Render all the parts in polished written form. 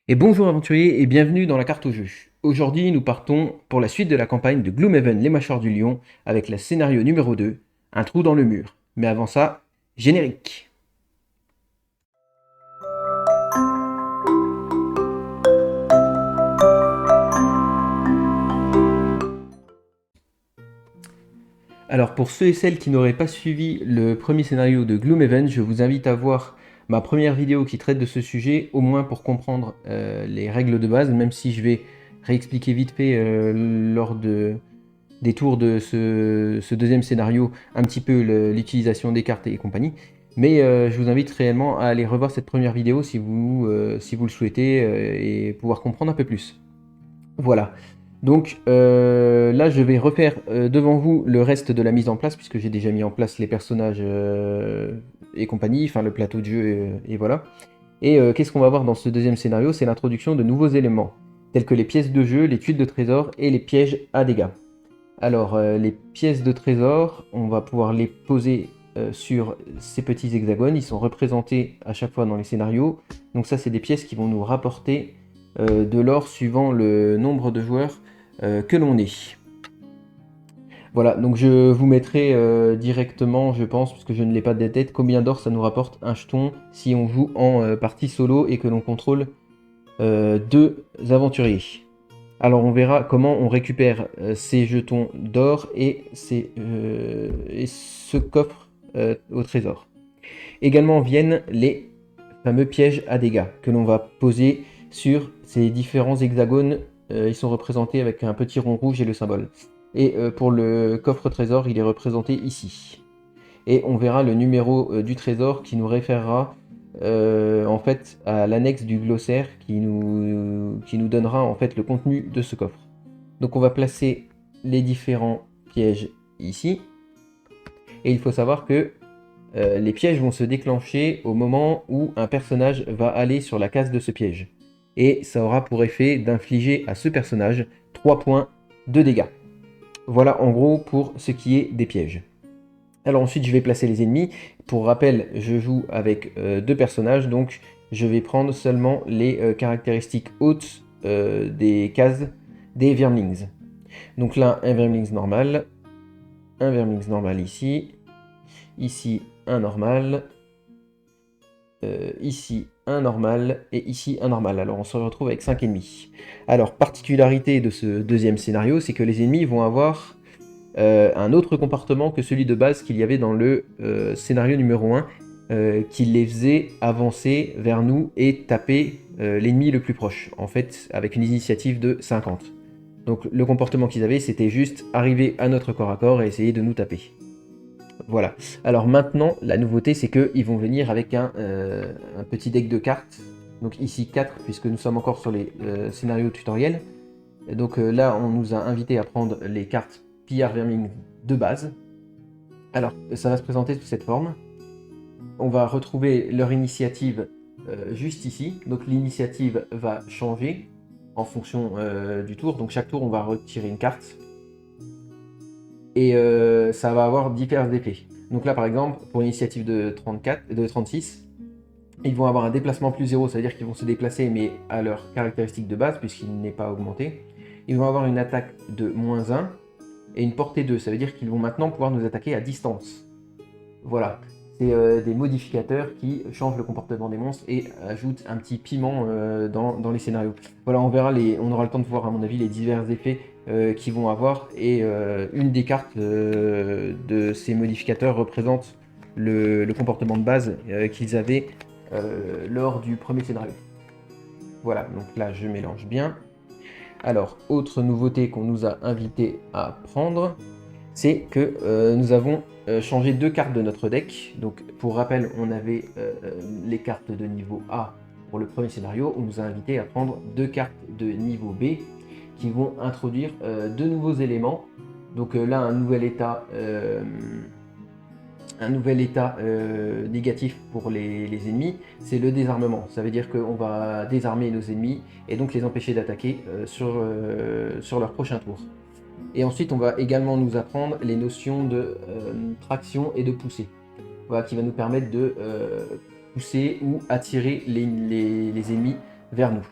Et bonjour aventuriers et bienvenue dans la carte au jeu. Aujourd'hui nous partons pour la suite de la campagne de Gloomhaven, les mâchoires du lion, avec le scénario numéro 2, un trou dans le mur. Mais avant ça, générique. Alors pour ceux et celles qui n'auraient pas suivi le premier scénario de Gloomhaven, je vous invite à voir ma première vidéo qui traite de ce sujet, au moins pour comprendre les règles de base, même si je vais réexpliquer vite fait lors des tours de ce deuxième scénario, un petit peu l'utilisation des cartes et compagnie. Mais je vous invite réellement à aller revoir cette première vidéo si vous le souhaitez et pouvoir comprendre un peu plus. Voilà. Donc là, je vais refaire devant vous le reste de la mise en place, puisque j'ai déjà mis en place les personnages et compagnie, enfin le plateau de jeu, et voilà. Et qu'est-ce qu'on va voir dans ce deuxième scénario? C'est l'introduction de nouveaux éléments, tels que les pièces de jeu, les tuiles de trésor et les pièges à dégâts. Alors, les pièces de trésor, on va pouvoir les poser sur ces petits hexagones. Ils sont représentés à chaque fois dans les scénarios. Donc ça, c'est des pièces qui vont nous rapporter de l'or suivant le nombre de joueurs que l'on est. Voilà, donc je vous mettrai directement, je pense, puisque je ne l'ai pas de tête, combien d'or ça nous rapporte un jeton si on joue en partie solo et que l'on contrôle deux aventuriers. Alors on verra comment on récupère ces jetons d'or et ce coffre au trésor. Également viennent les fameux pièges à dégâts que l'on va poser sur ces différents hexagones. Ils sont représentés avec un petit rond rouge et le symbole. Et pour le coffre trésor, il est représenté ici. Et on verra le numéro du trésor qui nous référera en fait à l'annexe du glossaire qui nous donnera en fait le contenu de ce coffre. Donc on va placer les différents pièges ici. Et il faut savoir que les pièges vont se déclencher au moment où un personnage va aller sur la case de ce piège. Et ça aura pour effet d'infliger à ce personnage 3 points de dégâts. Voilà en gros pour ce qui est des pièges. Alors ensuite je vais placer les ennemis. Pour rappel, je joue avec deux personnages, donc je vais prendre seulement les caractéristiques hautes des cases des Vermlings. Donc là, un Vermlings normal ici un normal, ici un normal et ici un normal. Alors on se retrouve avec 5 ennemis. Alors particularité de ce deuxième scénario, c'est que les ennemis vont avoir un autre comportement que celui de base qu'il y avait dans le scénario numéro 1, qui les faisait avancer vers nous et taper l'ennemi le plus proche, en fait avec une initiative de 50. Donc le comportement qu'ils avaient, c'était juste arriver à notre corps à corps et essayer de nous taper. Voilà. Alors maintenant, la nouveauté, c'est qu'ils vont venir avec un petit deck de cartes. Donc ici 4, puisque nous sommes encore sur les scénarios tutoriels. Et donc là, on nous a invité à prendre les cartes Pillard Verming de base. Alors, ça va se présenter sous cette forme. On va retrouver leur initiative juste ici. Donc l'initiative va changer en fonction du tour. Donc chaque tour, on va retirer une carte. Et ça va avoir divers effets. Donc là, par exemple, pour l'initiative de 36, ils vont avoir un déplacement plus 0, c'est-à-dire qu'ils vont se déplacer, mais à leur caractéristique de base, puisqu'il n'est pas augmenté. Ils vont avoir une attaque de -1 et une portée 2, ça veut dire qu'ils vont maintenant pouvoir nous attaquer à distance. Voilà, c'est des modificateurs qui changent le comportement des monstres et ajoutent un petit piment dans les scénarios. Voilà, on aura le temps de voir à mon avis les divers effets qu'ils vont avoir, et une des cartes de ces modificateurs représente le comportement de base qu'ils avaient lors du premier scénario. Voilà, donc là je mélange bien. Alors, autre nouveauté qu'on nous a invité à prendre, c'est que nous avons changé deux cartes de notre deck. Donc pour rappel, on avait les cartes de niveau A pour le premier scénario. On nous a invité à prendre deux cartes de niveau B qui vont introduire deux nouveaux éléments. Donc là, un nouvel état négatif pour les ennemis, c'est le désarmement. Ça veut dire qu'on va désarmer nos ennemis et donc les empêcher d'attaquer sur leur prochain tour. Et ensuite, on va également nous apprendre les notions de traction et de poussée. Voilà, qui va nous permettre de pousser ou attirer les ennemis vers nous.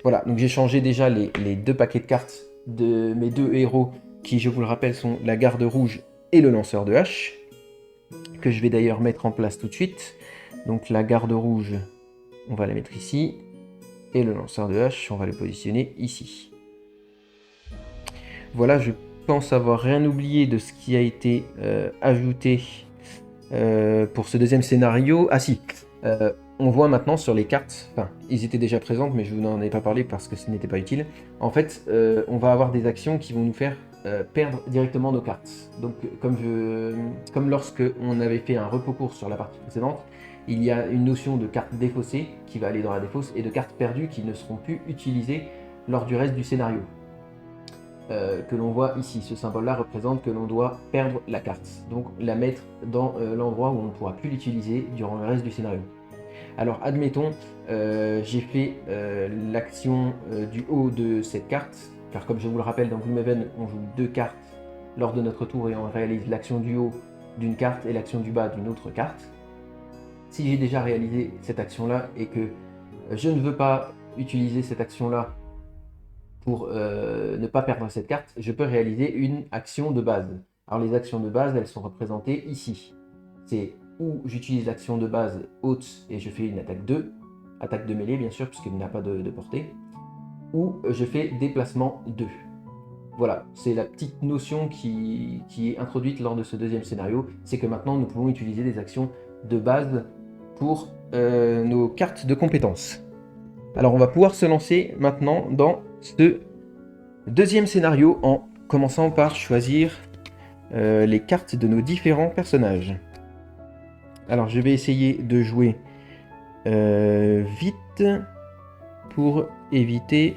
Voilà, donc j'ai changé déjà les deux paquets de cartes de mes deux héros, qui, je vous le rappelle, sont la garde rouge et le lanceur de hache, que je vais d'ailleurs mettre en place tout de suite. Donc la garde rouge, on va la mettre ici, et le lanceur de hache, on va le positionner ici. Voilà, je pense avoir rien oublié de ce qui a été ajouté pour ce deuxième scénario. Ah si, on voit maintenant sur les cartes, enfin, ils étaient déjà présents, mais je vous n'en ai pas parlé parce que ce n'était pas utile. En fait, on va avoir des actions qui vont nous faire perdre directement nos cartes. Donc, comme lorsque on avait fait un repos court sur la partie précédente, il y a une notion de carte défaussée qui va aller dans la défausse et de cartes perdues qui ne seront plus utilisées lors du reste du scénario. Que l'on voit ici, ce symbole-là représente que l'on doit perdre la carte, donc la mettre dans l'endroit où on ne pourra plus l'utiliser durant le reste du scénario. Alors admettons, j'ai fait l'action du haut de cette carte, car comme je vous le rappelle, dans Gloomhaven, on joue 2 cartes lors de notre tour et on réalise l'action du haut d'une carte et l'action du bas d'une autre carte. Si j'ai déjà réalisé cette action-là et que je ne veux pas utiliser cette action-là pour ne pas perdre cette carte, je peux réaliser une action de base. Alors les actions de base, elles sont représentées ici. C'est où j'utilise l'action de base haute et je fais une attaque 2, attaque de mêlée bien sûr, puisqu'il n'a pas de portée, ou je fais déplacement 2. Voilà, c'est la petite notion qui est introduite lors de ce deuxième scénario, c'est que maintenant nous pouvons utiliser des actions de base pour nos cartes de compétences. Alors on va pouvoir se lancer maintenant dans ce deuxième scénario en commençant par choisir les cartes de nos différents personnages. Alors je vais essayer de jouer vite pour éviter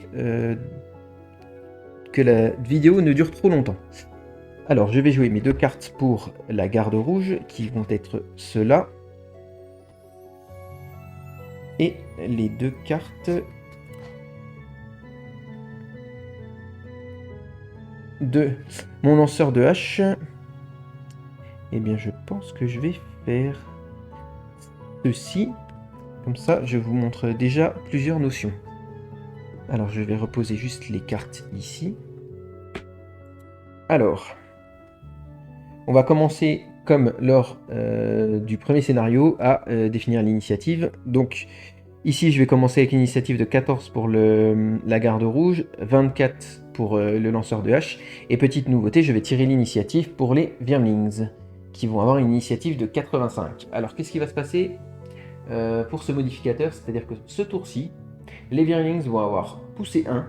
que la vidéo ne dure trop longtemps. Alors je vais jouer mes 2 cartes pour la garde rouge qui vont être ceux-là. Et les 2 cartes de mon lanceur de hache. Eh bien je pense que je vais faire ceci. Comme ça je vous montre déjà plusieurs notions. Alors je vais reposer juste les cartes ici. Alors, on va commencer comme lors du premier scénario à définir l'initiative. Donc ici je vais commencer avec une initiative de 14 pour la garde rouge, 24 pour le lanceur de hache, et petite nouveauté, je vais tirer l'initiative pour les Wyrmlings, qui vont avoir une initiative de 85. Alors qu'est-ce qui va se passer pour ce modificateur? C'est-à-dire que ce tour-ci, les Wyrmlings vont avoir poussé 1,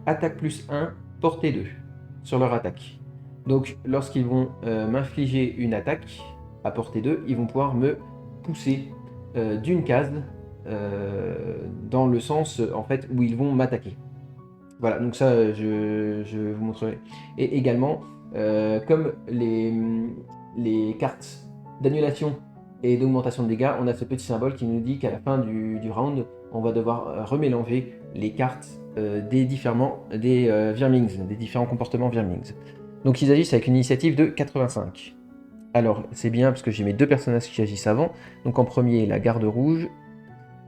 attaque plus 1, portée 2 sur leur attaque. Donc lorsqu'ils vont m'infliger une attaque à portée 2, ils vont pouvoir me pousser d'une case dans le sens en fait où ils vont m'attaquer. Voilà, donc ça je vous montrerai. Et également, comme les cartes d'annulation et d'augmentation de dégâts, on a ce petit symbole qui nous dit qu'à la fin du round, on va devoir remélanger les cartes des Wyrmlings, des différents comportements Wyrmlings. Donc ils agissent avec une initiative de 85. Alors c'est bien parce que j'ai mes 2 personnages qui agissent avant. Donc en premier la garde rouge,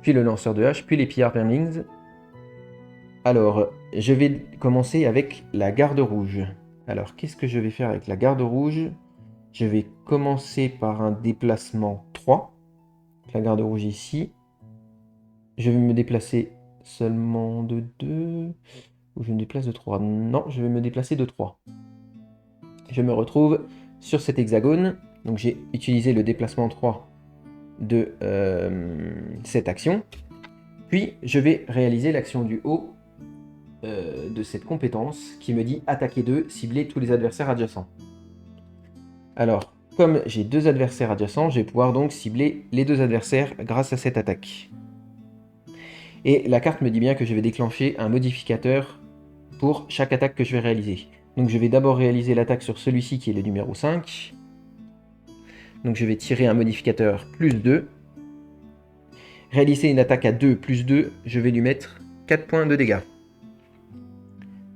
puis le lanceur de hache, puis les pillards Wyrmlings. Alors je vais commencer avec la garde rouge. Alors qu'est-ce que je vais faire avec la garde rouge? Je vais commencer par un déplacement 3. La garde rouge ici. Je vais me déplacer seulement de 2. Ou je me déplace de 3. Non, je vais me déplacer de 3. Je me retrouve sur cet hexagone. Donc j'ai utilisé le déplacement 3 de cette action. Puis je vais réaliser l'action du haut de cette compétence qui me dit attaquer 2, cibler tous les adversaires adjacents. Alors, comme j'ai 2 adversaires adjacents, je vais pouvoir donc cibler les 2 adversaires grâce à cette attaque. Et la carte me dit bien que je vais déclencher un modificateur pour chaque attaque que je vais réaliser. Donc je vais d'abord réaliser l'attaque sur celui-ci qui est le numéro 5. Donc je vais tirer un modificateur plus 2. Réaliser une attaque à 2 plus 2, je vais lui mettre 4 points de dégâts.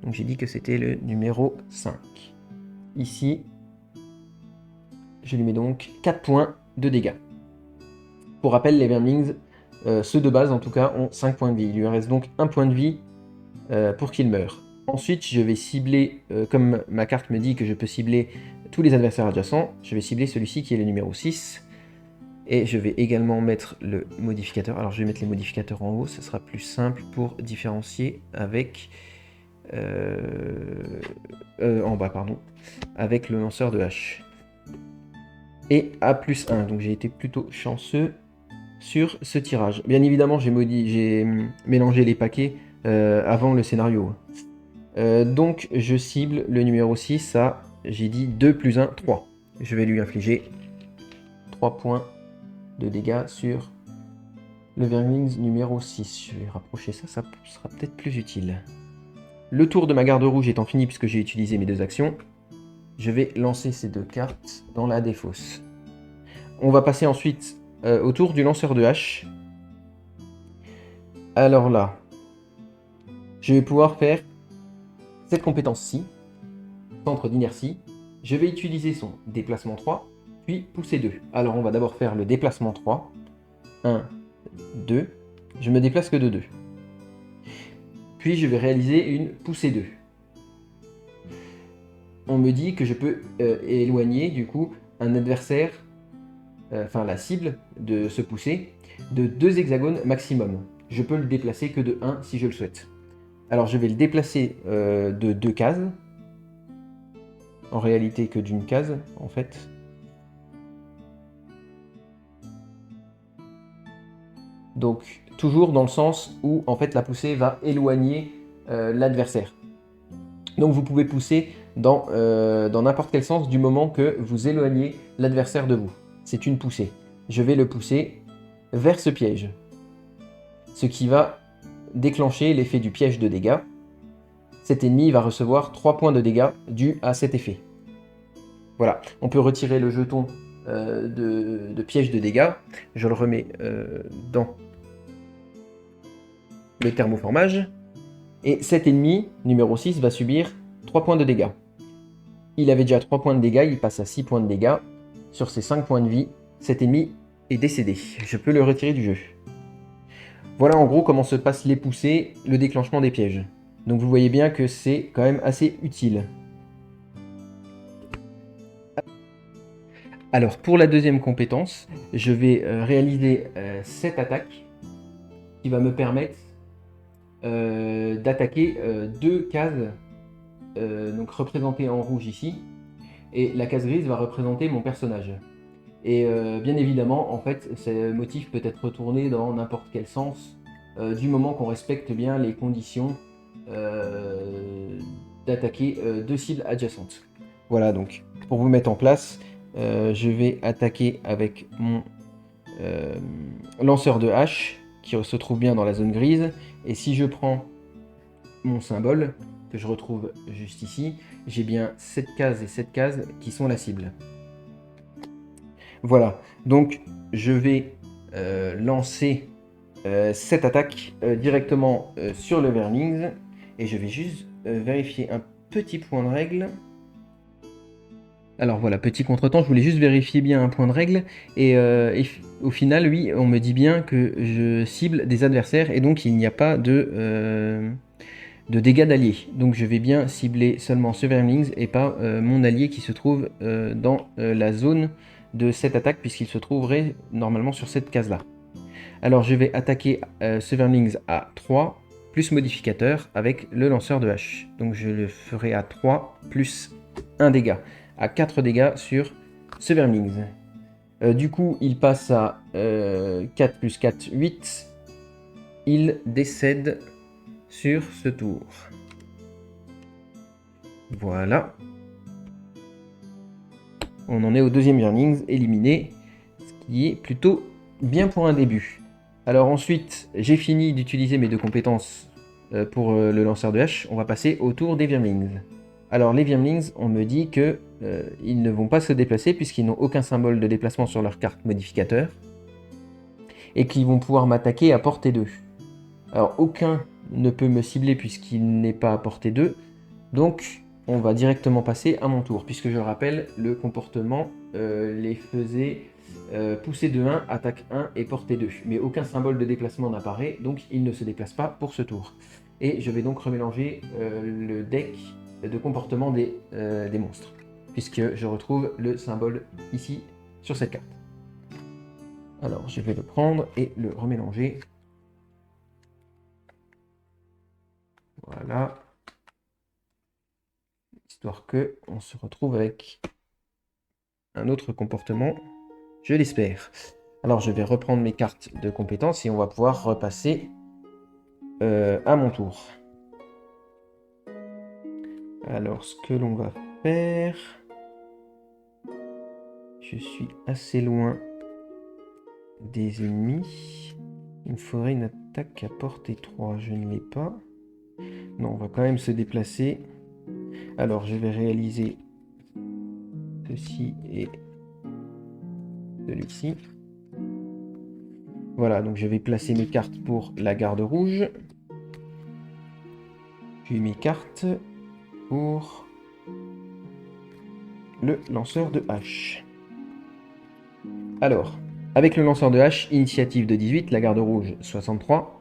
Donc j'ai dit que c'était le numéro 5. Ici, je lui mets donc 4 points de dégâts. Pour rappel, les Wyrmlings ceux de base en tout cas, ont 5 points de vie. Il lui reste donc 1 point de vie pour qu'il meure. Ensuite, je vais cibler, comme ma carte me dit que je peux cibler tous les adversaires adjacents, je vais cibler celui-ci qui est le numéro 6. Et je vais également mettre le modificateur. Alors je vais mettre les modificateurs en haut, ce sera plus simple pour différencier avec... en bas, pardon. Avec le lanceur de hache. Et à plus 1, donc j'ai été plutôt chanceux sur ce tirage. Bien évidemment, j'ai mélangé les paquets avant le scénario. Donc je cible le numéro 6 à, j'ai dit 2 plus 1, 3. Je vais lui infliger 3 points de dégâts sur le Vermlings numéro 6. Je vais rapprocher ça, ça sera peut-être plus utile. Le tour de ma garde rouge étant fini puisque j'ai utilisé mes 2 actions, je vais lancer ces 2 cartes dans la défausse. On va passer ensuite au tour du lanceur de hache. Alors là, je vais pouvoir faire cette compétence-ci, centre d'inertie. Je vais utiliser son déplacement 3, puis pousser 2. Alors on va d'abord faire le déplacement 3. 1, 2. Je me déplace que de 2. Puis je vais réaliser une poussée 2. On me dit que je peux éloigner du coup un adversaire, enfin la cible de ce poussé, de 2 hexagones maximum. Je peux le déplacer que de 1 si je le souhaite. Alors je vais le déplacer de 2 cases. En réalité que d'une case en fait. Donc toujours dans le sens où en fait la poussée va éloigner l'adversaire. Donc vous pouvez pousser dans n'importe quel sens du moment que vous éloignez l'adversaire de vous. C'est une poussée. Je vais le pousser vers ce piège. Ce qui va déclencher l'effet du piège de dégâts. Cet ennemi va recevoir 3 points de dégâts dus à cet effet. Voilà, on peut retirer le jeton de piège de dégâts. Je le remets dans le thermoformage. Et cet ennemi, numéro 6, va subir 3 points de dégâts. Il avait déjà 3 points de dégâts, il passe à 6 points de dégâts. Sur ses 5 points de vie, cet ennemi est décédé. Je peux le retirer du jeu. Voilà en gros comment se passent les poussées, le déclenchement des pièges. Donc vous voyez bien que c'est quand même assez utile. Alors pour la deuxième compétence, je vais réaliser cette attaque qui va me permettre d'attaquer 2 cases donc représentées en rouge ici, et la case grise va représenter mon personnage. Et bien évidemment, en fait, ce motif peut être retourné dans n'importe quel sens, du moment qu'on respecte bien les conditions d'attaquer 2 cibles adjacentes. Voilà, donc pour vous mettre en place, je vais attaquer avec mon lanceur de hache, qui se trouve bien dans la zone grise, et si je prends mon symbole, que je retrouve juste ici, j'ai bien cette case et cette case qui sont la cible. Voilà, donc je vais lancer cette attaque directement sur le Vermlings, et je vais juste vérifier un petit point de règle. Alors voilà, petit contretemps, je voulais juste vérifier bien un point de règle, et au final, oui, on me dit bien que je cible des adversaires, et donc il n'y a pas de dégâts d'alliés. Donc je vais bien cibler seulement ce Vermlings, et pas mon allié qui se trouve dans la zone de cette attaque, puisqu'il se trouverait normalement sur cette case-là. Alors je vais attaquer ce Vermlings à 3, plus modificateur, avec le lanceur de hache. Donc je le ferai à 3, plus 1 dégât. À 4 dégâts sur ce Vermlings. Du coup, il passe à 4 plus 4, 8. Il décède sur ce tour. Voilà. On en est au deuxième Vermlings éliminé, ce qui est plutôt bien pour un début. Alors ensuite, j'ai fini d'utiliser mes 2 compétences pour le lanceur de hache. On va passer au tour des Vermlings. Alors les Vermlings, on me dit que ils ne vont pas se déplacer puisqu'ils n'ont aucun symbole de déplacement sur leur carte modificateur, et qu'ils vont pouvoir m'attaquer à portée 2. Alors aucun ne peut me cibler puisqu'il n'est pas à portée 2, donc on va directement passer à mon tour, puisque je rappelle, le comportement les faisait poussée de 1, attaque 1 et portée 2. Mais aucun symbole de déplacement n'apparaît, donc il ne se déplace pas pour ce tour. Et je vais donc remélanger le deck de comportement des monstres, puisque je retrouve le symbole ici sur cette carte. Alors je vais le prendre et le remélanger. Voilà. Histoire que on se retrouve avec un autre comportement, je l'espère. Alors je vais reprendre mes cartes de compétences et on va pouvoir repasser à mon tour. Alors ce que l'on va faire... Je suis assez loin des ennemis. Il me faudrait une attaque à portée 3. Je ne l'ai pas. Non, on va quand même se déplacer. Alors je vais réaliser ceci et celui-ci. Voilà, donc je vais placer mes cartes pour la garde rouge. Puis mes cartes pour le lanceur de hache. Alors, avec le lanceur de hache, initiative de 18, la garde rouge 63.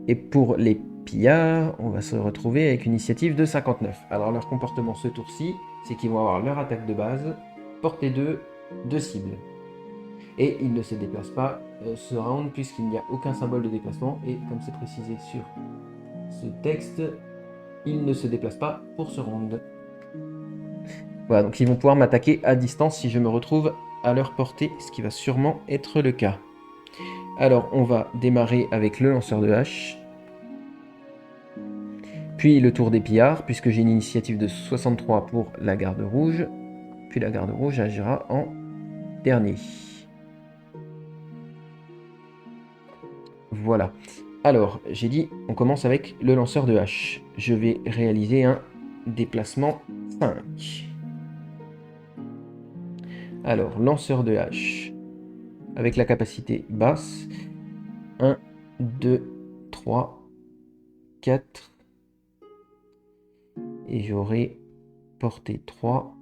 Et pour les pillards, on va se retrouver avec une initiative de 59. Alors leur comportement ce tour-ci, c'est qu'ils vont avoir leur attaque de base, portée 2, 2 cibles. Et ils ne se déplacent pas ce round puisqu'il n'y a aucun symbole de déplacement. Et comme c'est précisé sur ce texte, ils ne se déplacent pas pour ce round. Voilà, donc ils vont pouvoir m'attaquer à distance si je me retrouve à leur portée, ce qui va sûrement être le cas. Alors on va démarrer avec le lanceur de hache. Puis le tour des pillards, puisque j'ai une initiative de 63 pour la garde rouge. Puis la garde rouge agira en dernier. Voilà. Alors, j'ai dit, on commence avec le lanceur de hache. Je vais réaliser un déplacement 5. Alors, lanceur de hache. Avec la capacité basse. 1, 2, 3, 4. Et j'aurai portée 3.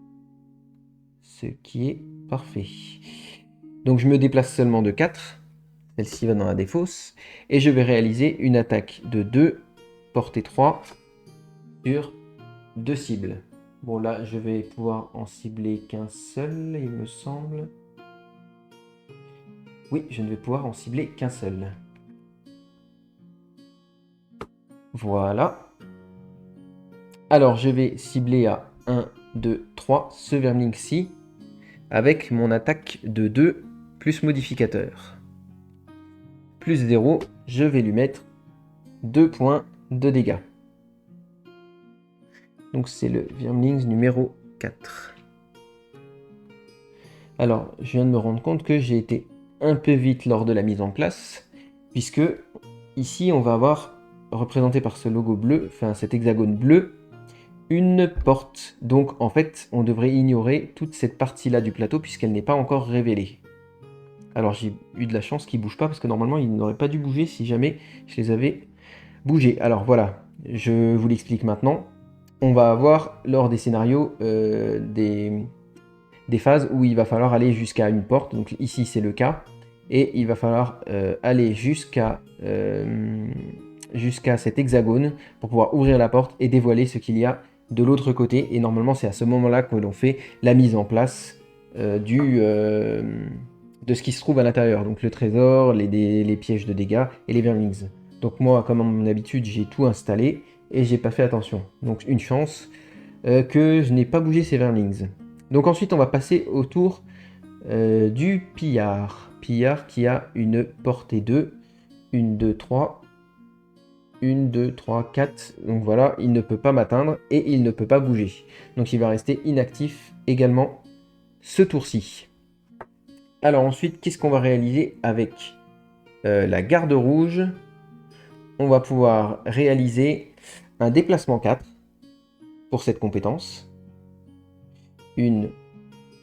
Ce qui est parfait. Donc je me déplace seulement de 4. Celle-ci va dans la défausse. Et je vais réaliser une attaque de 2, portée 3, sur 2 cibles. Bon là, je vais pouvoir en cibler qu'un seul, il me semble. Oui, je ne vais pouvoir en cibler qu'un seul. Voilà. Alors je vais cibler à 1, 2, 3 ce vermling-ci avec mon attaque de 2 plus modificateur. Plus 0, je vais lui mettre 2 points de dégâts. Donc c'est le Wyrmlings numéro 4. Alors, je viens de me rendre compte que j'ai été un peu vite lors de la mise en place, puisque ici on va avoir, représenté par ce logo bleu, enfin cet hexagone bleu, une porte. Donc en fait, on devrait ignorer toute cette partie-là du plateau puisqu'elle n'est pas encore révélée. Alors j'ai eu de la chance qu'ils ne bougent pas, parce que normalement ils n'auraient pas dû bouger si jamais je les avais bougés. Alors voilà, je vous l'explique maintenant. On va avoir lors des scénarios des phases où il va falloir aller jusqu'à une porte. Donc ici c'est le cas. Et il va falloir aller jusqu'à cet hexagone pour pouvoir ouvrir la porte et dévoiler ce qu'il y a de l'autre côté. Et normalement c'est à ce moment-là que l'on fait la mise en place de ce qui se trouve à l'intérieur. Donc le trésor, les pièges de dégâts et les Wyrmlings. Donc moi, comme à mon habitude, j'ai tout installé et j'ai pas fait attention. Donc une chance que je n'ai pas bougé ces Wyrmlings. Donc ensuite, on va passer au tour du pillard. Pillard qui a une portée 2. 1, 2, 3. 1, 2, 3, 4. Donc voilà, il ne peut pas m'atteindre et il ne peut pas bouger. Donc il va rester inactif également ce tour-ci. Alors ensuite, qu'est-ce qu'on va réaliser avec la garde rouge? On va pouvoir réaliser un déplacement 4 pour cette compétence. 1,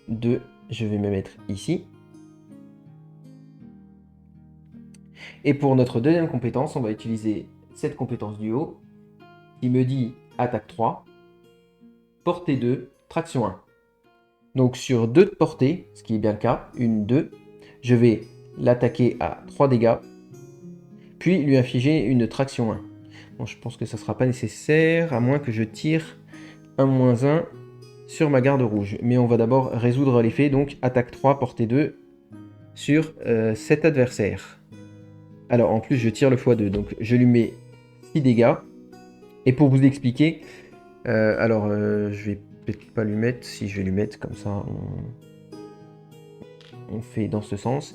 2, je vais me mettre ici. Et pour notre deuxième compétence, on va utiliser cette compétence du haut qui me dit attaque 3, portée 2, traction 1. Donc sur 2 de portée, ce qui est bien le cas, 1, 2, je vais l'attaquer à 3 dégâts, puis lui infliger une traction 1. Bon, je pense que ça ne sera pas nécessaire, à moins que je tire un -1 sur ma garde rouge. Mais on va d'abord résoudre l'effet, donc attaque 3, portée 2 sur cet adversaire. Alors en plus je tire le x2, donc je lui mets 6 dégâts. Et pour vous expliquer, je vais peut-être pas lui mettre, si je vais lui mettre comme ça, on fait dans ce sens.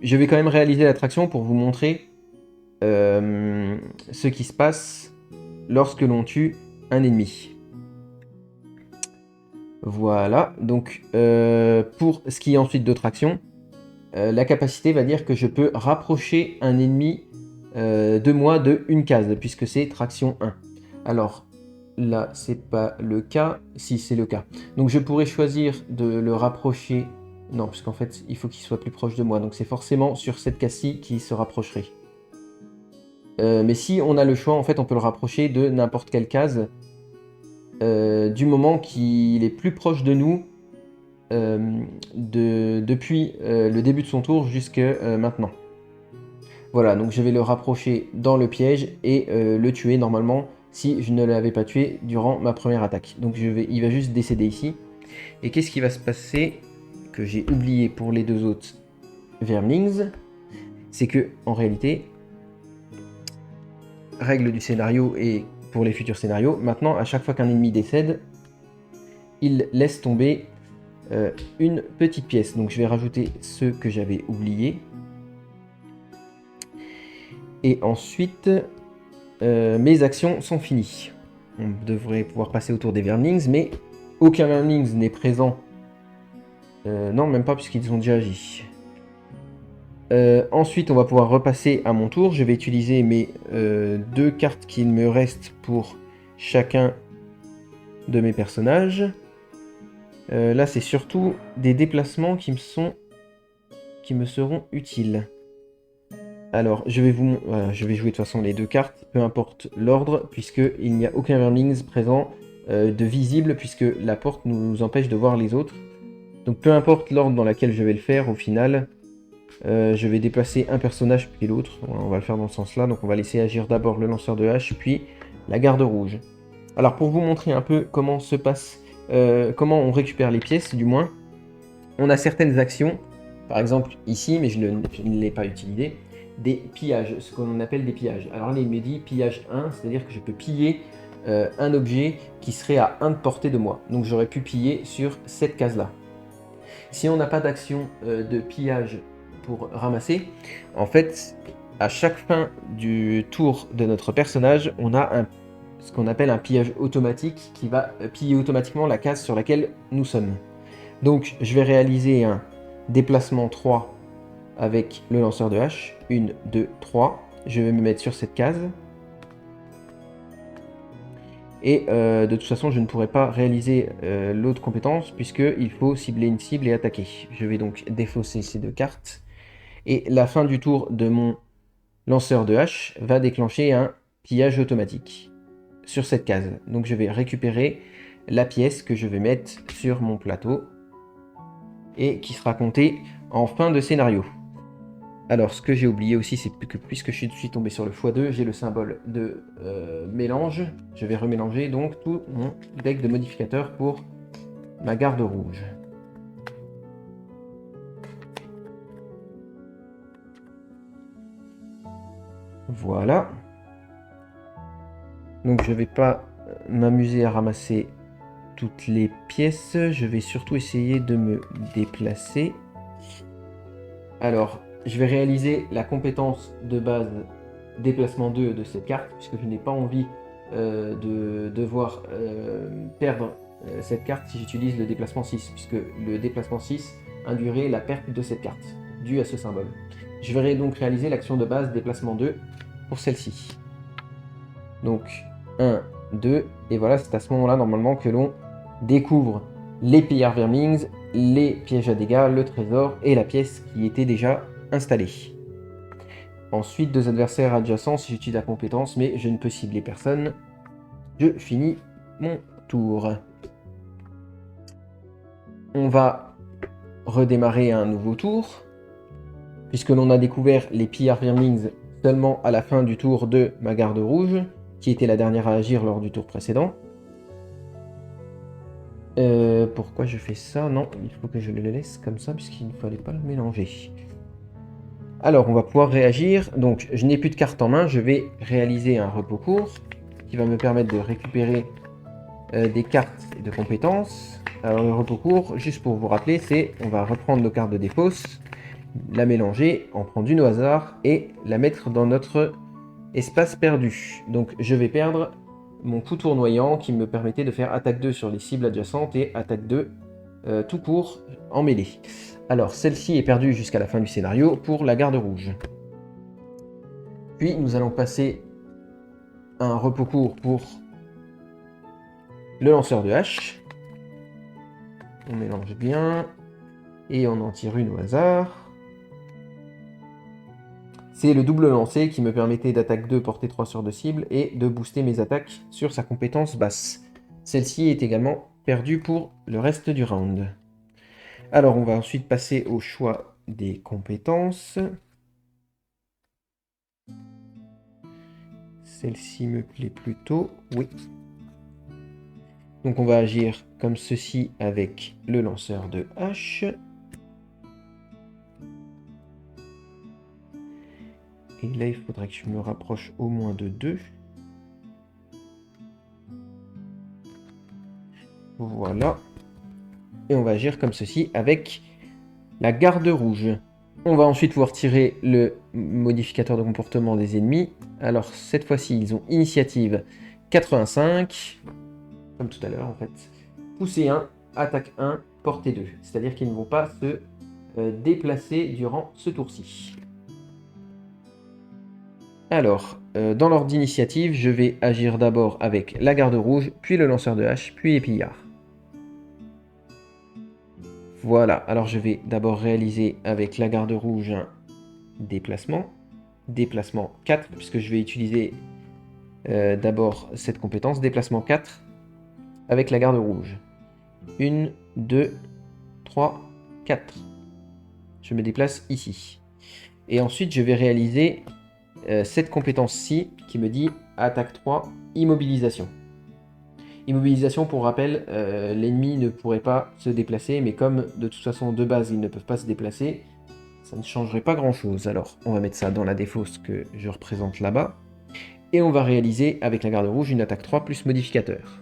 Je vais quand même réaliser l'attraction pour vous montrer ce qui se passe lorsque l'on tue un ennemi. Voilà, donc pour ce qui est ensuite d'autres actions, la capacité va dire que je peux rapprocher un ennemi de moi de une case, puisque c'est traction 1. Alors là, c'est pas le cas, si c'est le cas. Donc je pourrais choisir de le rapprocher, non, puisqu'en fait, il faut qu'il soit plus proche de moi, donc c'est forcément sur cette case-ci qu'il se rapprocherait. Mais si on a le choix, en fait, on peut le rapprocher de n'importe quelle case, du moment qu'il est plus proche de nous, depuis le début de son tour jusque maintenant. Voilà, donc je vais le rapprocher dans le piège et le tuer normalement si je ne l'avais pas tué durant ma première attaque. Donc il va juste décéder ici. Et qu'est-ce qui va se passer que j'ai oublié pour les deux autres Vermlings? C'est que, en réalité, règle du scénario et pour les futurs scénarios, maintenant à chaque fois qu'un ennemi décède, il laisse tomber une petite pièce. Donc je vais rajouter ceux que j'avais oubliés. Et ensuite, mes actions sont finies. On devrait pouvoir passer autour des Vermlings, mais aucun Vermlings n'est présent. Non, même pas, puisqu'ils ont déjà agi. Ensuite, on va pouvoir repasser à mon tour. Je vais utiliser mes 2 cartes qu'il me reste pour chacun de mes personnages. Là, c'est surtout des déplacements qui me seront utiles. Alors, je vais jouer de toute façon les 2 cartes, peu importe l'ordre, puisqu'il n'y a aucun Vermlings présent de visible, puisque la porte nous empêche de voir les autres. Donc peu importe l'ordre dans lequel je vais le faire, au final, je vais déplacer un personnage puis l'autre. On va le faire dans ce sens-là, donc on va laisser agir d'abord le lanceur de hache, puis la garde rouge. Alors pour vous montrer un peu comment se passe, comment on récupère les pièces, du moins, on a certaines actions, par exemple ici, mais je ne l'ai pas utilisé, des pillages, ce qu'on appelle des pillages. Alors là, il me dit pillage 1, c'est-à-dire que je peux piller un objet qui serait à 1 de portée de moi. Donc j'aurais pu piller sur cette case-là. Si on n'a pas d'action de pillage pour ramasser, en fait, à chaque fin du tour de notre personnage, on a ce qu'on appelle un pillage automatique qui va piller automatiquement la case sur laquelle nous sommes. Donc je vais réaliser un déplacement 3 avec le lanceur de hache. 1, 2, 3. Je vais me mettre sur cette case. Et de toute façon, je ne pourrai pas réaliser l'autre compétence puisqu'il faut cibler une cible et attaquer. Je vais donc défausser ces 2 cartes. Et la fin du tour de mon lanceur de hache va déclencher un pillage automatique sur cette case. Donc je vais récupérer la pièce que je vais mettre sur mon plateau et qui sera comptée en fin de scénario. Alors, ce que j'ai oublié aussi, c'est que puisque je suis tombé sur le x2, j'ai le symbole de mélange. Je vais remélanger donc tout mon deck de modificateurs pour ma garde rouge. Voilà. Donc, je ne vais pas m'amuser à ramasser toutes les pièces. Je vais surtout essayer de me déplacer. Alors, je vais réaliser la compétence de base déplacement 2 de cette carte, puisque je n'ai pas envie de devoir perdre cette carte si j'utilise le déplacement 6, puisque le déplacement 6 induirait la perte de cette carte, due à ce symbole. Je vais donc réaliser l'action de base déplacement 2 pour celle-ci. Donc 1, 2, et voilà, c'est à ce moment-là normalement que l'on découvre les pillards Vermlings, les pièges à dégâts, le trésor et la pièce qui était déjà installée. Ensuite, 2 adversaires adjacents si j'utilise la compétence, mais je ne peux cibler personne. Je finis mon tour. On va redémarrer un nouveau tour. puisque l'on a découvert les pillards Wyrmlings seulement à la fin du tour de ma garde rouge, qui était la dernière à agir lors du tour précédent. Pourquoi je fais ça? Non, il faut que je le laisse comme ça, puisqu'il ne fallait pas le mélanger. Alors, on va pouvoir réagir. Donc, je n'ai plus de cartes en main, je vais réaliser un repos court, qui va me permettre de récupérer des cartes et de compétences. Alors, le repos court, juste pour vous rappeler, c'est on va reprendre nos cartes de défausse, la mélanger, en prendre une au hasard et la mettre dans notre espace perdu. Donc je vais perdre mon coup tournoyant qui me permettait de faire attaque 2 sur les cibles adjacentes et attaque 2 tout court en mêlée. Alors celle-ci est perdue jusqu'à la fin du scénario pour la garde rouge. Puis nous allons passer un repos court pour le lanceur de hache. On mélange bien et on en tire une au hasard. C'est le double lancé qui me permettait d'attaque 2, portée 3 sur 2 cibles et de booster mes attaques sur sa compétence basse. Celle-ci est également perdue pour le reste du round. Alors on va ensuite passer au choix des compétences. Celle-ci me plaît plutôt, oui. Donc on va agir comme ceci avec le lanceur de hache. Et là, il faudrait que je me rapproche au moins de 2. Voilà. Et on va agir comme ceci avec la garde rouge. On va ensuite pouvoir tirer le modificateur de comportement des ennemis. Alors, cette fois-ci, ils ont initiative 85. Comme tout à l'heure, en fait. Pousser 1, attaque 1, portée 2. C'est-à-dire qu'ils ne vont pas se déplacer durant ce tour-ci. Alors, dans l'ordre d'initiative, je vais agir d'abord avec la garde rouge, puis le lanceur de hache, puis les pillards. Voilà, alors je vais d'abord réaliser avec la garde rouge un déplacement. Déplacement 4, puisque je vais utiliser d'abord cette compétence. Déplacement 4 avec la garde rouge. 1, 2, 3, 4. Je me déplace ici. Et ensuite, je vais réaliser cette compétence-ci qui me dit attaque 3, immobilisation. Immobilisation, pour rappel, l'ennemi ne pourrait pas se déplacer, mais comme de toute façon de base ils ne peuvent pas se déplacer, ça ne changerait pas grand chose. Alors on va mettre ça dans la défausse que je représente là-bas, et on va réaliser avec la garde rouge une attaque 3 plus modificateur.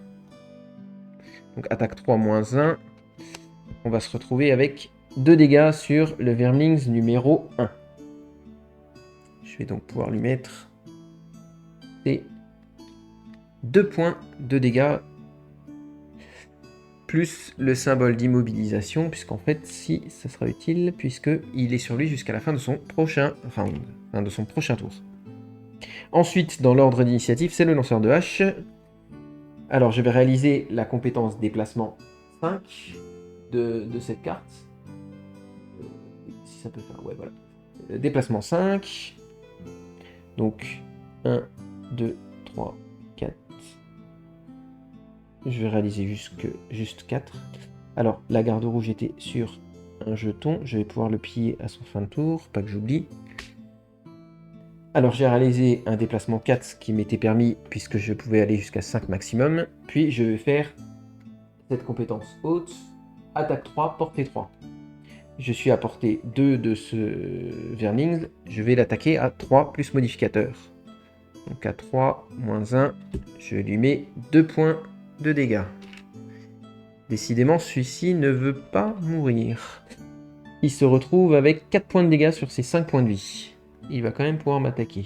Donc attaque 3 moins 1, on va se retrouver avec 2 dégâts sur le Wyrmlings numéro 1. Je vais donc pouvoir lui mettre ces 2 points de dégâts plus le symbole d'immobilisation, puisqu'en fait, si ça sera utile, puisqu'il est sur lui jusqu'à la fin de son prochain round, de son prochain tour. Ensuite, dans l'ordre d'initiative, c'est le lanceur de hache. Alors, je vais réaliser la compétence déplacement 5 de cette carte. Si ça peut faire, ouais, voilà. Déplacement 5. Donc, 1, 2, 3, 4. Je vais réaliser juste 4. Alors, la garde rouge était sur un jeton. Je vais pouvoir le piller à son fin de tour, pas que j'oublie. Alors, j'ai réalisé un déplacement 4 qui m'était permis puisque je pouvais aller jusqu'à 5 maximum. Puis, je vais faire cette compétence haute, attaque 3, portée 3. Je suis à portée 2 de ce Wyrmlings. Je vais l'attaquer à 3 plus modificateur. Donc à 3, moins 1, je lui mets 2 points de dégâts. Décidément, celui-ci ne veut pas mourir. Il se retrouve avec 4 points de dégâts sur ses 5 points de vie. Il va quand même pouvoir m'attaquer.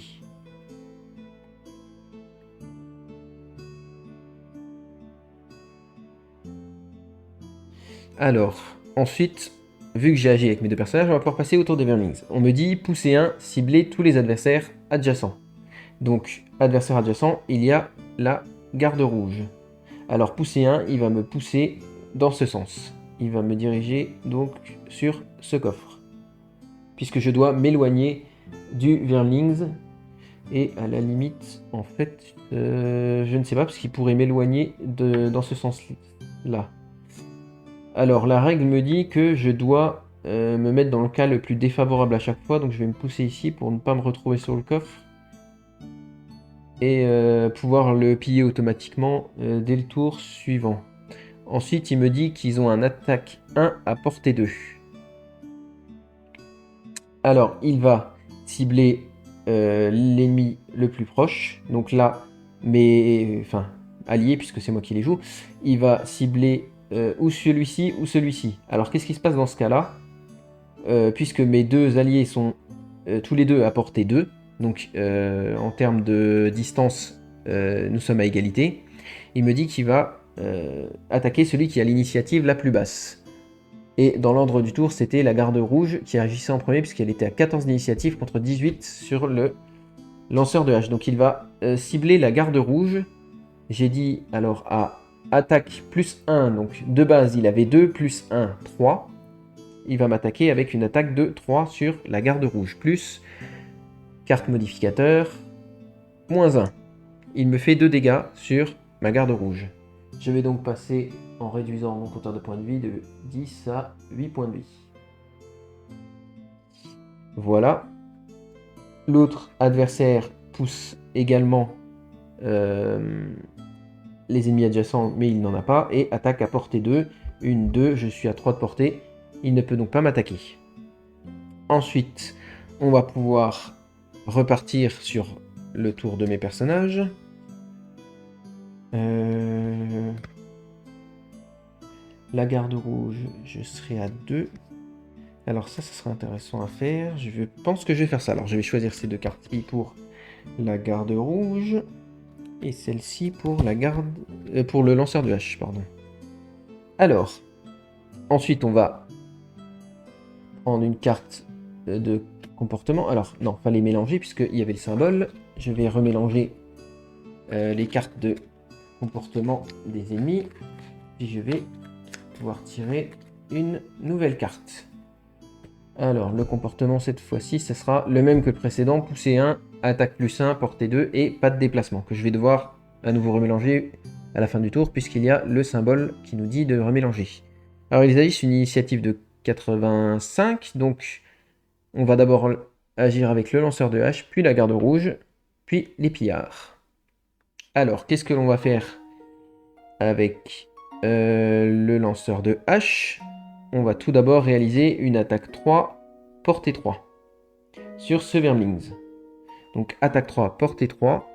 Alors, ensuite, vu que j'ai agi avec mes 2 personnages, on va pouvoir passer au tour des Wyrmlings. On me dit, pousser 1, cibler tous les adversaires adjacents. Donc, adversaire adjacent, il y a la garde rouge. Alors, pousser 1, il va me pousser dans ce sens. Il va me diriger donc sur ce coffre. Puisque je dois m'éloigner du Wyrmlings. Et à la limite, en fait, je ne sais pas, parce qu'il pourrait m'éloigner dans ce sens-là. Alors, la règle me dit que je dois me mettre dans le cas le plus défavorable à chaque fois, donc je vais me pousser ici pour ne pas me retrouver sur le coffre. Et pouvoir le piller automatiquement dès le tour suivant. Ensuite, il me dit qu'ils ont un attaque 1 à portée 2. Alors, il va cibler l'ennemi le plus proche. Donc là, enfin, allié, puisque c'est moi qui les joue. Il va cibler ou celui-ci ou celui-ci. Alors, qu'est-ce qui se passe dans ce cas-là? Puisque mes deux alliés sont tous les deux à portée 2. Donc, en termes de distance, nous sommes à égalité. Il me dit qu'il va attaquer celui qui a l'initiative la plus basse. Et dans l'ordre du tour, c'était la garde rouge qui agissait en premier, puisqu'elle était à 14 d'initiative contre 18 sur le lanceur de hache. Donc il va cibler la garde rouge. J'ai dit alors à attaque plus 1, donc de base il avait 2, plus 1, 3. Il va m'attaquer avec une attaque de 3 sur la garde rouge, plus carte modificateur, moins 1. Il me fait 2 dégâts sur ma garde rouge. Je vais donc passer en réduisant mon compteur de points de vie de 10 à 8 points de vie. Voilà. L'autre adversaire pousse également les ennemis adjacents, mais il n'en a pas, et attaque à portée 2. 1, 2, je suis à 3 de portée. Il ne peut donc pas m'attaquer. Ensuite, on va pouvoir repartir sur le tour de mes personnages. La garde rouge, je serai à 2. Alors ça sera intéressant à faire. Je pense que je vais faire ça. Alors je vais choisir ces deux cartes pour la garde rouge et celle-ci pour la garde pour le lanceur de hache, pardon. Alors, ensuite on va prendre une carte de comportement. Alors non, fallait mélanger puisqu'il y avait le symbole. Je vais remélanger les cartes de comportement des ennemis. Puis je vais pouvoir tirer une nouvelle carte. Alors, le comportement cette fois-ci, ce sera le même que le précédent, pousser 1, attaque plus 1, portée 2 et pas de déplacement, que je vais devoir à nouveau remélanger à la fin du tour, puisqu'il y a le symbole qui nous dit de remélanger. Alors, ils agissent une initiative de 85, donc on va d'abord agir avec le lanceur de hache, puis la garde rouge, puis les pillards. Alors, qu'est-ce que l'on va faire avec le lanceur de hache? On va tout d'abord réaliser une attaque 3, portée 3, sur ce Vermlings. Donc attaque 3, portée 3,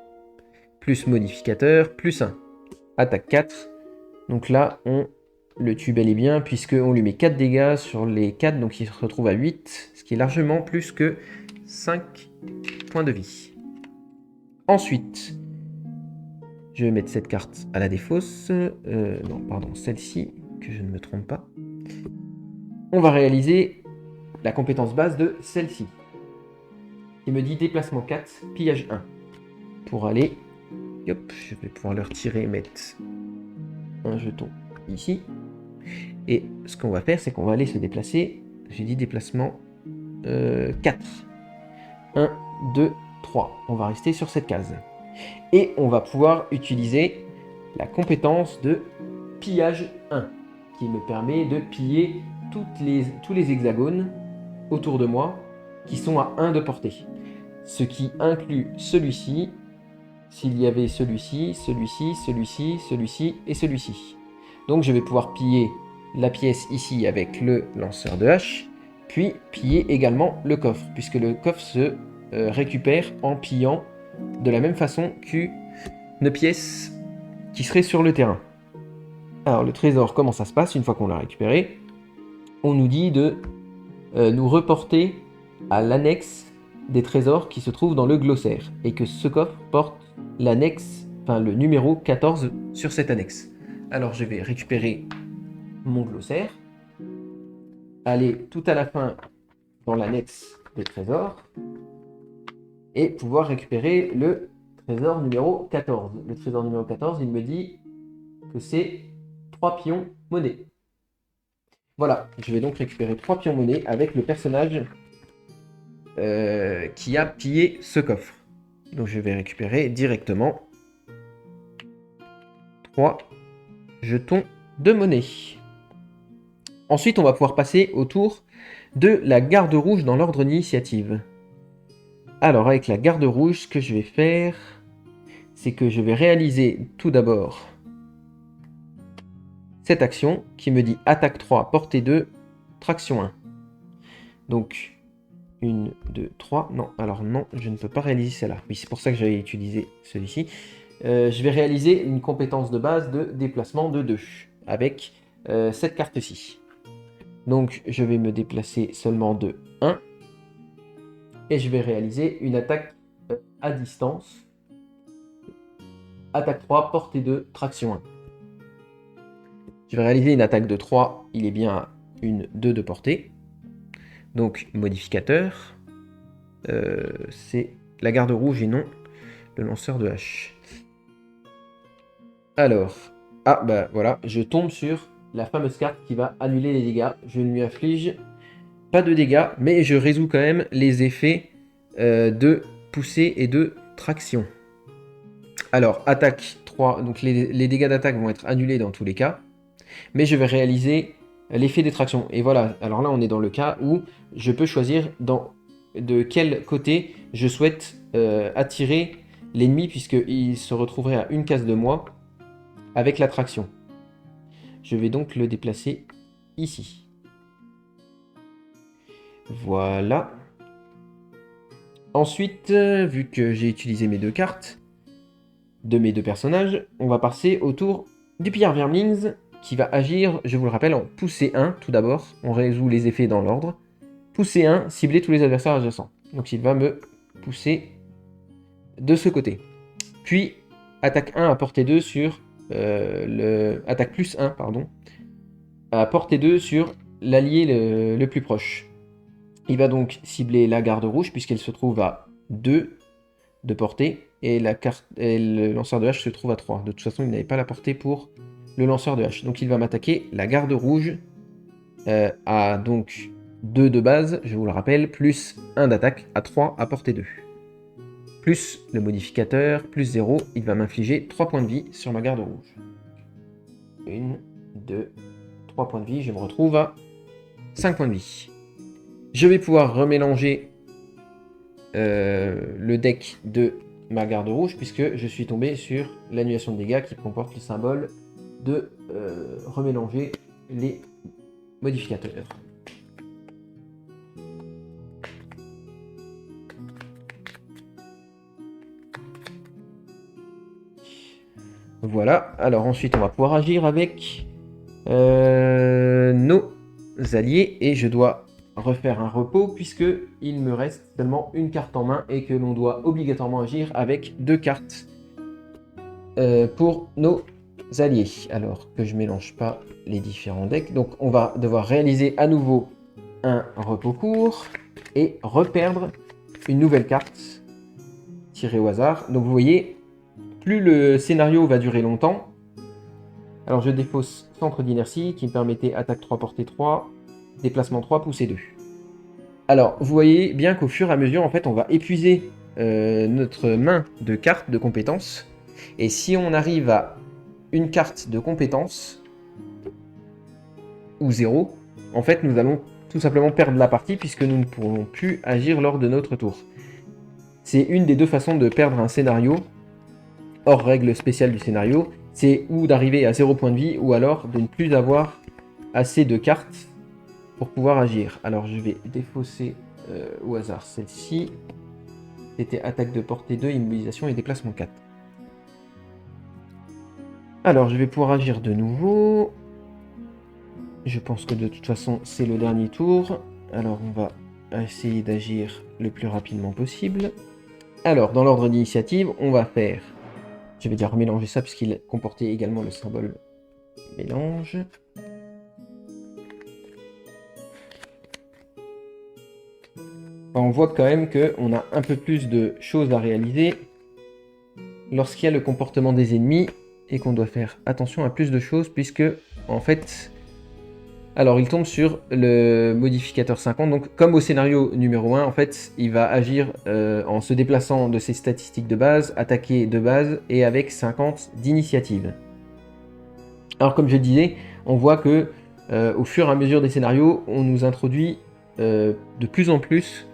plus modificateur, plus 1. Attaque 4, donc là on le tue bel et bien, puisqu'on lui met 4 dégâts sur les 4, donc il se retrouve à 8, ce qui est largement plus que 5 points de vie. Ensuite, je vais mettre cette carte à la défausse, non pardon, celle-ci, que je ne me trompe pas. On va réaliser la compétence base de celle-ci, qui me dit déplacement 4, pillage 1. Pour aller, hop, je vais pouvoir le retirer et mettre un jeton ici. Et ce qu'on va faire, c'est qu'on va aller se déplacer, j'ai dit déplacement 4. 1, 2, 3. On va rester sur cette case. Et on va pouvoir utiliser la compétence de pillage 1, qui me permet de piller tous les hexagones autour de moi qui sont à 1 de portée. Ce qui inclut celui-ci, s'il y avait celui-ci, celui-ci, celui-ci, celui-ci et celui-ci. Donc je vais pouvoir piller la pièce ici avec le lanceur de hache, puis piller également le coffre, puisque le coffre se récupère en pillant de la même façon qu'une pièce qui serait sur le terrain. Alors le trésor, comment ça se passe une fois qu'on l'a récupéré? On nous dit de nous reporter à l'annexe des trésors qui se trouve dans le glossaire, et que ce coffre porte l'annexe, enfin le numéro 14 sur cette annexe. Alors je vais récupérer mon glossaire, aller tout à la fin dans l'annexe des trésors, et pouvoir récupérer le trésor numéro 14. Le trésor numéro 14, il me dit que c'est 3 pions monnaie. Voilà, je vais donc récupérer 3 pions monnaie avec le personnage qui a pillé ce coffre. Donc je vais récupérer directement 3 jetons de monnaie. Ensuite, on va pouvoir passer au tour de la garde rouge dans l'ordre d'initiative. Alors, avec la garde rouge, ce que je vais faire, c'est que je vais réaliser tout d'abord cette action qui me dit attaque 3, portée 2, traction 1. Donc, 1, 2, 3. Non, alors non, je ne peux pas réaliser celle-là. Oui, c'est pour ça que j'avais utilisé celui-ci. Je vais réaliser une compétence de base de déplacement de 2 avec cette carte-ci. Donc, je vais me déplacer seulement de 1 et je vais réaliser une attaque à distance. Attaque 3, portée 2, traction 1. Je vais réaliser une attaque de 3, il est bien à une 2 de portée. Donc, modificateur, c'est la garde rouge et non le lanceur de hache. Alors, ah bah voilà, je tombe sur la fameuse carte qui va annuler les dégâts. Je ne lui inflige pas de dégâts, mais je résous quand même les effets de poussée et de traction. Alors, attaque 3, donc les dégâts d'attaque vont être annulés dans tous les cas, mais je vais réaliser l'effet des tractions. Et voilà, alors là on est dans le cas où je peux choisir de quel côté je souhaite attirer l'ennemi, puisqu'il se retrouverait à une case de moi avec la traction. Je vais donc le déplacer ici. Voilà. Ensuite, vu que j'ai utilisé mes 2 cartes de mes 2 personnages, on va passer au tour du Pierre Vermlings, qui va agir, je vous le rappelle, en poussée 1 tout d'abord. On résout les effets dans l'ordre. Poussée 1, cibler tous les adversaires adjacents. Donc il va me pousser de ce côté. Puis, attaque 1 à portée 2 sur attaque plus 1, pardon. À portée 2 sur l'allié le plus proche. Il va donc cibler la garde rouge, puisqu'elle se trouve à 2 de portée, et le lanceur de hache se trouve à 3. De toute façon, il n'avait pas la portée pour le lanceur de hache. Donc il va m'attaquer la garde rouge à donc 2 de base, je vous le rappelle, plus 1 d'attaque à 3 à portée 2. Plus le modificateur, plus 0, il va m'infliger 3 points de vie sur ma garde rouge. 1, 2, 3 points de vie, je me retrouve à 5 points de vie. Je vais pouvoir remélanger le deck de ma garde rouge, puisque je suis tombé sur l'annulation de dégâts qui comporte le symbole de remélanger les modificateurs. Voilà, alors ensuite on va pouvoir agir avec nos alliés, et je dois refaire un repos puisque il me reste seulement une carte en main et que l'on doit obligatoirement agir avec 2 cartes pour nos alliés. Alors que je mélange pas les différents decks, donc on va devoir réaliser à nouveau un repos court et reperdre une nouvelle carte tirée au hasard. Donc vous voyez, plus le scénario va durer longtemps. Alors je défausse centre d'inertie qui me permettait attaque 3, portée 3, déplacement 3, poussée 2. Alors vous voyez bien qu'au fur et à mesure, en fait, on va épuiser notre main de cartes de compétences. Et si on arrive à une carte de compétence ou 0, en fait nous allons tout simplement perdre la partie puisque nous ne pourrons plus agir lors de notre tour. C'est une des 2 façons de perdre un scénario, hors règle spéciale du scénario, c'est ou d'arriver à 0 point de vie, ou alors de ne plus avoir assez de cartes pour pouvoir agir. Alors je vais défausser au hasard celle-ci. C'était attaque de portée 2, immobilisation et déplacement 4. Alors je vais pouvoir agir de nouveau. Je pense que de toute façon c'est le dernier tour. Alors on va essayer d'agir le plus rapidement possible. Alors dans l'ordre d'initiative, on va faire... Je vais dire remélanger ça puisqu'il comportait également le symbole mélange. On voit quand même qu'on a un peu plus de choses à réaliser lorsqu'il y a le comportement des ennemis et qu'on doit faire attention à plus de choses puisque, en fait, alors il tombe sur le modificateur 50. Donc comme au scénario numéro 1, en fait, il va agir en se déplaçant de ses statistiques de base, attaquer de base et avec 50 d'initiative. Alors comme je disais, on voit que au fur et à mesure des scénarios, on nous introduit de plus en plus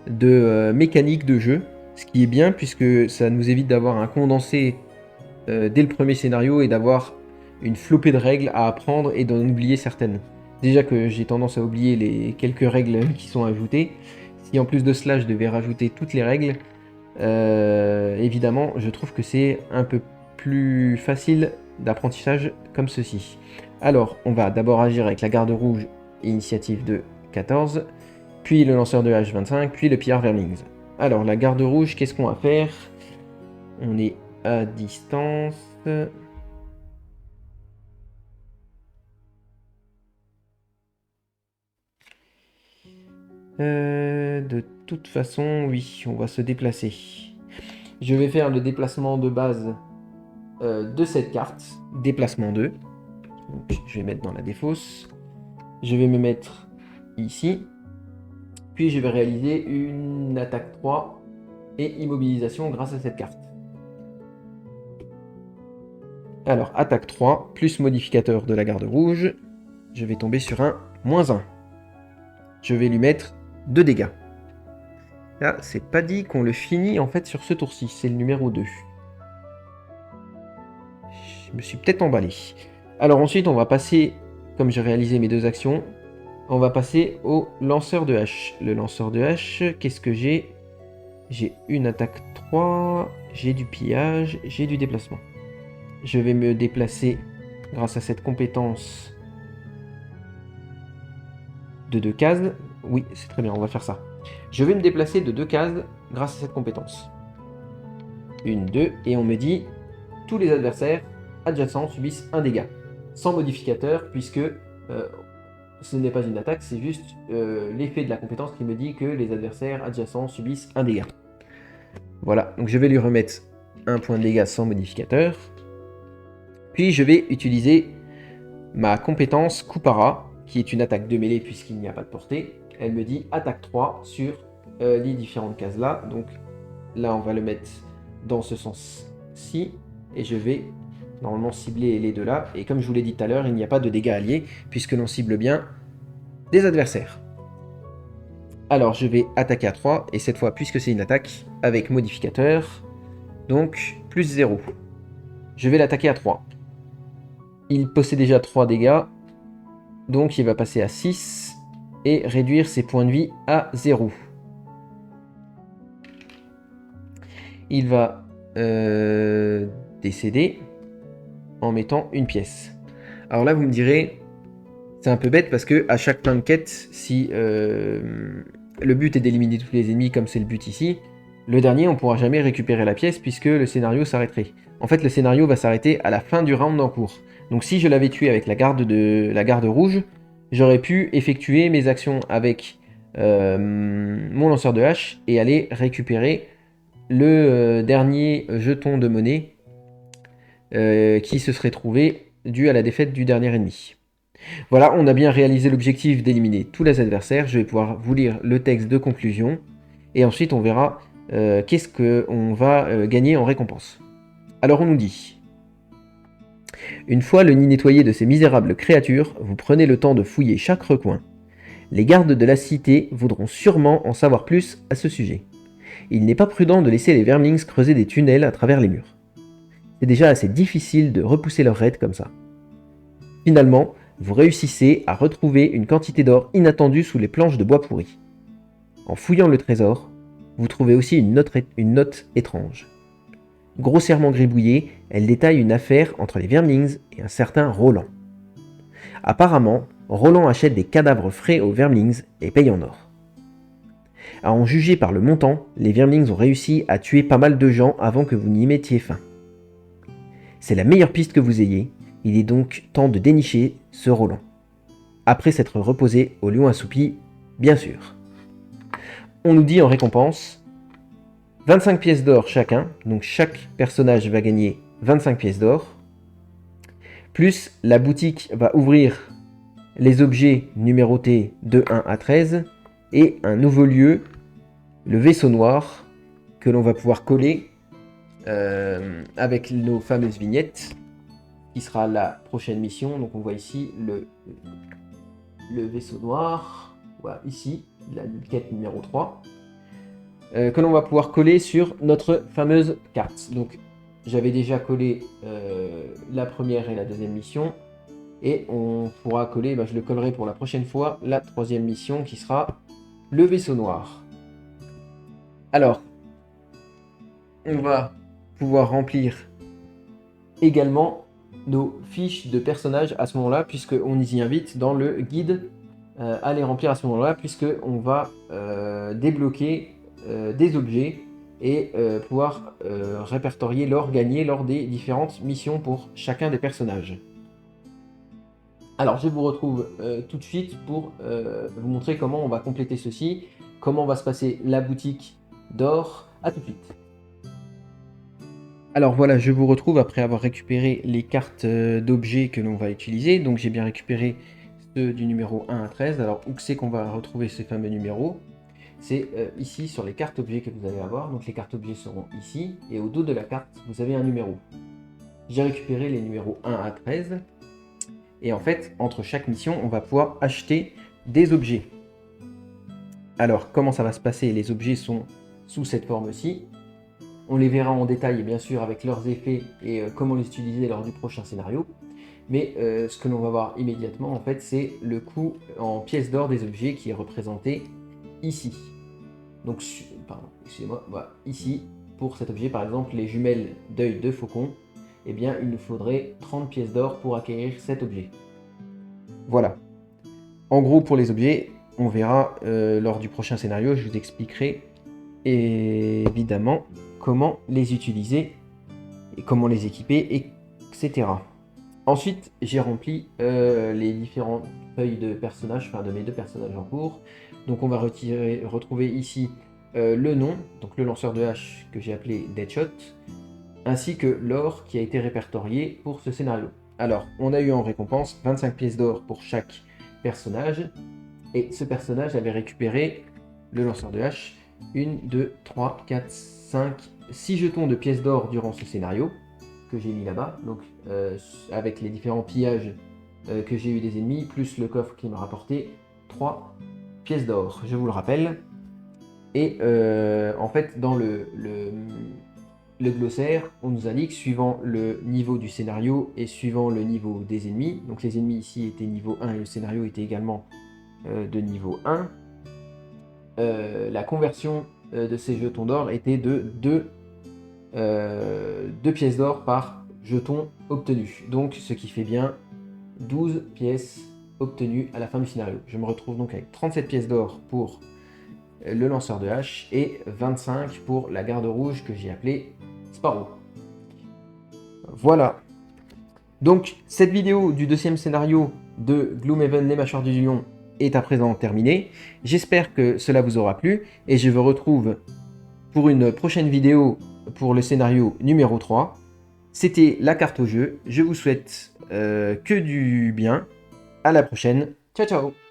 de mécanique de jeu, ce qui est bien puisque ça nous évite d'avoir un condensé dès le premier scénario et d'avoir une flopée de règles à apprendre et d'en oublier certaines. Déjà que j'ai tendance à oublier les quelques règles qui sont ajoutées. Si en plus de cela je devais rajouter toutes les règles, évidemment je trouve que c'est un peu plus facile d'apprentissage comme ceci. Alors on va d'abord agir avec la garde rouge, initiative de 14, puis le lanceur de hache 25, puis le pillard vermings. Alors la garde rouge, qu'est-ce qu'on va faire? On est à distance. De toute façon, oui, on va se déplacer. Je vais faire le déplacement de base de cette carte, déplacement 2. Donc, je vais mettre dans la défausse. Je vais me mettre ici. Puis je vais réaliser une attaque 3 et immobilisation grâce à cette carte. Alors, attaque 3, plus modificateur de la garde rouge. Je vais tomber sur un -1. Je vais lui mettre 2 dégâts. Là, c'est pas dit qu'on le finit en fait sur ce tour-ci, c'est le numéro 2. Je me suis peut-être emballé. Alors ensuite, on va passer, comme j'ai réalisé mes 2 actions, on va passer au lanceur de hache. Le lanceur de hache, qu'est-ce que j'ai? J'ai une attaque 3, j'ai du pillage, j'ai du déplacement. Je vais me déplacer grâce à cette compétence de 2 cases. Oui, c'est très bien, on va faire ça. Je vais me déplacer de 2 cases grâce à cette compétence. 1, 2, et on me dit tous les adversaires adjacents subissent un dégât, sans modificateur, puisque ce n'est pas une attaque, c'est juste l'effet de la compétence qui me dit que les adversaires adjacents subissent un dégât. Voilà, donc je vais lui remettre un point de dégâts sans modificateur. Puis je vais utiliser ma compétence Kupara, qui est une attaque de mêlée puisqu'il n'y a pas de portée. Elle me dit attaque 3 sur les différentes cases là. Donc là, on va le mettre dans ce sens-ci. Et je vais normalement cibler les deux là. Et comme je vous l'ai dit tout à l'heure, il n'y a pas de dégâts alliés puisque l'on cible bien des adversaires. Alors je vais attaquer à 3. Et cette fois, puisque c'est une attaque avec modificateur, donc plus 0. Je vais l'attaquer à 3. Il possède déjà 3 dégâts. Donc il va passer à 6 et réduire ses points de vie à 0. Il va décéder en mettant une pièce. Alors là vous me direz, c'est un peu bête parce que à chaque fin de quête, si le but est d'éliminer tous les ennemis comme c'est le but ici, le dernier on pourra jamais récupérer la pièce puisque le scénario s'arrêterait. En fait le scénario va s'arrêter à la fin du round en cours. Donc si je l'avais tué avec la garde rouge, j'aurais pu effectuer mes actions avec mon lanceur de hache et aller récupérer le dernier jeton de monnaie qui se serait trouvé dû à la défaite du dernier ennemi. Voilà, on a bien réalisé l'objectif d'éliminer tous les adversaires. Je vais pouvoir vous lire le texte de conclusion et ensuite on verra qu'est-ce qu'on va gagner en récompense. Alors on nous dit: une fois le nid nettoyé de ces misérables créatures, vous prenez le temps de fouiller chaque recoin. Les gardes de la cité voudront sûrement en savoir plus à ce sujet. Il n'est pas prudent de laisser les vermlings creuser des tunnels à travers les murs. C'est déjà assez difficile de repousser leurs raids comme ça. Finalement, vous réussissez à retrouver une quantité d'or inattendue sous les planches de bois pourri. En fouillant le trésor, vous trouvez aussi une note étrange. Grossièrement gribouillée, elle détaille une affaire entre les vermlings et un certain Roland. Apparemment, Roland achète des cadavres frais aux vermlings et paye en or. À en juger par le montant, les vermlings ont réussi à tuer pas mal de gens avant que vous n'y mettiez fin. C'est la meilleure piste que vous ayez, il est donc temps de dénicher ce Roland. Après s'être reposé au lion assoupi, bien sûr. On nous dit en récompense 25 pièces d'or chacun, donc chaque personnage va gagner 25 pièces d'or, plus la boutique va ouvrir les objets numérotés de 1 à 13, et un nouveau lieu, le vaisseau noir, que l'on va pouvoir coller avec nos fameuses vignettes, qui sera la prochaine mission. Donc on voit ici le vaisseau noir, voilà, ici. la quête numéro 3, que l'on va pouvoir coller sur notre fameuse carte. Donc j'avais déjà collé la première et la deuxième mission, et on pourra coller, je le collerai pour la prochaine fois, la troisième mission qui sera le vaisseau noir. Alors, on va pouvoir remplir également nos fiches de personnages à ce moment-là, puisqu'on y invite dans le guide à les remplir à ce moment-là, puisqu'on va débloquer des objets et pouvoir répertorier l'or gagné lors des différentes missions pour chacun des personnages. Alors je vous retrouve tout de suite pour vous montrer comment on va compléter ceci, comment va se passer la boutique d'or. À tout de suite. Alors voilà, je vous retrouve après avoir récupéré les cartes d'objets que l'on va utiliser. Donc j'ai bien récupéré ceux du numéro 1 à 13. Alors où c'est qu'on va retrouver ces fameux numéros? C'est ici sur les cartes objets que vous allez avoir. Donc les cartes objets seront ici, et au dos de la carte, vous avez un numéro. J'ai récupéré les numéros 1 à 13. Et en fait, entre chaque mission, on va pouvoir acheter des objets. Alors, comment ça va se passer? Les objets sont sous cette forme-ci. On les verra en détail, bien sûr, avec leurs effets et comment les utiliser lors du prochain scénario. Mais ce que l'on va voir immédiatement, en fait, c'est le coût en pièces d'or des objets qui est représenté ici. Donc, pardon, excusez-moi, voilà, ici, pour cet objet, par exemple, les jumelles d'œil de faucon, eh bien, il nous faudrait 30 pièces d'or pour acquérir cet objet. Voilà. En gros, pour les objets, on verra lors du prochain scénario, je vous expliquerai évidemment comment les utiliser, et comment les équiper, etc. Ensuite, j'ai rempli les différentes feuilles de personnages, enfin de mes deux personnages en cours. Donc on va retrouver ici le nom, donc le lanceur de hache que j'ai appelé Deadshot, ainsi que l'or qui a été répertorié pour ce scénario. Alors, on a eu en récompense 25 pièces d'or pour chaque personnage, et ce personnage avait récupéré, le lanceur de hache, 1, 2, 3, 4, 5, 6 jetons de pièces d'or durant ce scénario, que j'ai mis là-bas, donc avec les différents pillages que j'ai eu des ennemis, plus le coffre qui m'a rapporté 3 pièces d'or, je vous le rappelle. Et en fait, dans le glossaire, on nous indique, suivant le niveau du scénario et suivant le niveau des ennemis, donc les ennemis ici étaient niveau 1 et le scénario était également de niveau 1, la conversion de ces jetons d'or était de 2 pièces d'or par jeton obtenu, donc ce qui fait bien 12 pièces obtenues à la fin du scénario. Je me retrouve donc avec 37 pièces d'or pour le lanceur de hache et 25 pour la garde rouge que j'ai appelée Sparrow. Voilà. Donc cette vidéo du deuxième scénario de Gloomhaven, les mâchoires du lion, est à présent terminée. J'espère que cela vous aura plu et je vous retrouve pour une prochaine vidéo pour le scénario numéro 3. C'était la carte au jeu. Je vous souhaite que du bien. À la prochaine. Ciao ciao.